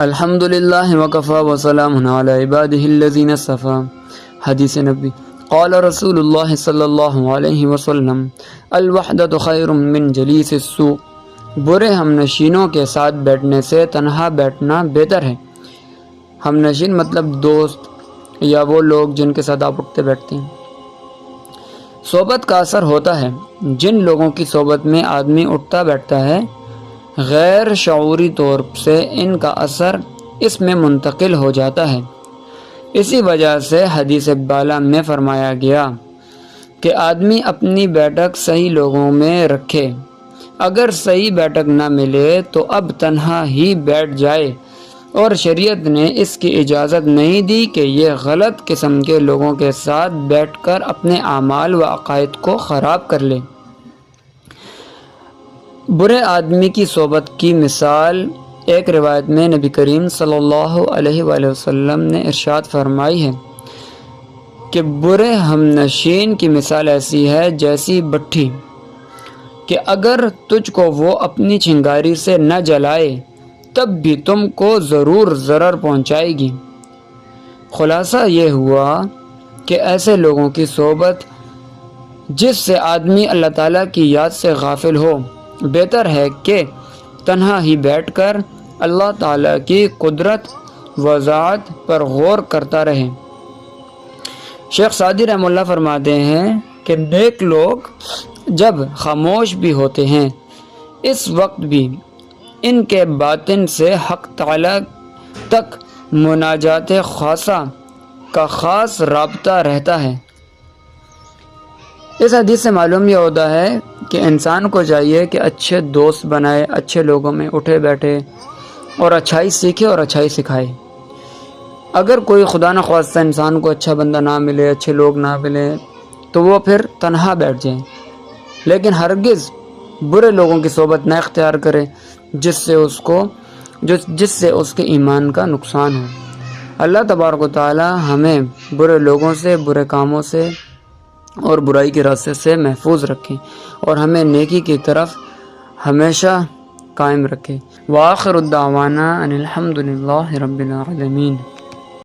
الحمدللہ وکفی وسلام علی عبادہ الذین اصطفی۔ حدیث نبی قال رسول اللہ صلی اللہ علیہ وسلم الوحدۃ خیر من جلیس السوء، برے ہم نشینوں کے ساتھ بیٹھنے سے تنہا بیٹھنا بہتر ہے۔ ہم نشین مطلب دوست یا وہ لوگ جن کے ساتھ آپ اٹھتے بیٹھتے ہیں۔ صحبت کا اثر ہوتا ہے، جن لوگوں کی صحبت میں آدمی اٹھتا بیٹھتا ہے غیر شعوری طور سے ان کا اثر اس میں منتقل ہو جاتا ہے۔ اسی وجہ سے حدیث بالا میں فرمایا گیا کہ آدمی اپنی بیٹھک صحیح لوگوں میں رکھے، اگر صحیح بیٹھک نہ ملے تو اب تنہا ہی بیٹھ جائے، اور شریعت نے اس کی اجازت نہیں دی کہ یہ غلط قسم کے لوگوں کے ساتھ بیٹھ کر اپنے اعمال و عقائد کو خراب کر لے۔ برے آدمی کی صحبت کی مثال ایک روایت میں نبی کریم صلی اللہ علیہ وآلہ وسلم نے ارشاد فرمائی ہے کہ برے ہم نشین کی مثال ایسی ہے جیسی بٹھی کہ اگر تجھ کو وہ اپنی چنگاری سے نہ جلائے تب بھی تم کو ضرور ضرر پہنچائے گی۔ خلاصہ یہ ہوا کہ ایسے لوگوں کی صحبت جس سے آدمی اللہ تعالیٰ کی یاد سے غافل ہو، بہتر ہے کہ تنہا ہی بیٹھ کر اللہ تعالیٰ کی قدرت و ذات پر غور کرتا رہے۔ شیخ سعدی رحمہ اللہ فرماتے ہیں کہ نیک لوگ جب خاموش بھی ہوتے ہیں اس وقت بھی ان کے باطن سے حق تعالیٰ تک مناجات خاصہ کا خاص رابطہ رہتا ہے۔ اس حدیث سے معلوم یہ ہوتا ہے کہ انسان کو چاہیے کہ اچھے دوست بنائے، اچھے لوگوں میں اٹھے بیٹھے اور اچھائی سیکھے اور اچھائی سکھائے۔ اگر کوئی خدا نخواستہ انسان کو اچھا بندہ نہ ملے، اچھے لوگ نہ ملے تو وہ پھر تنہا بیٹھ جائے، لیکن ہرگز برے لوگوں کی صحبت نہ اختیار کرے جس سے اس کے ایمان کا نقصان ہو۔ اللہ تبارک و تعالی ہمیں برے لوگوں سے، برے کاموں سے اور برائی کے راستے سے محفوظ رکھیں اور ہمیں نیکی کی طرف ہمیشہ قائم رکھے۔ وآخر الدعوانا ان الحمد للہ رب العالمین۔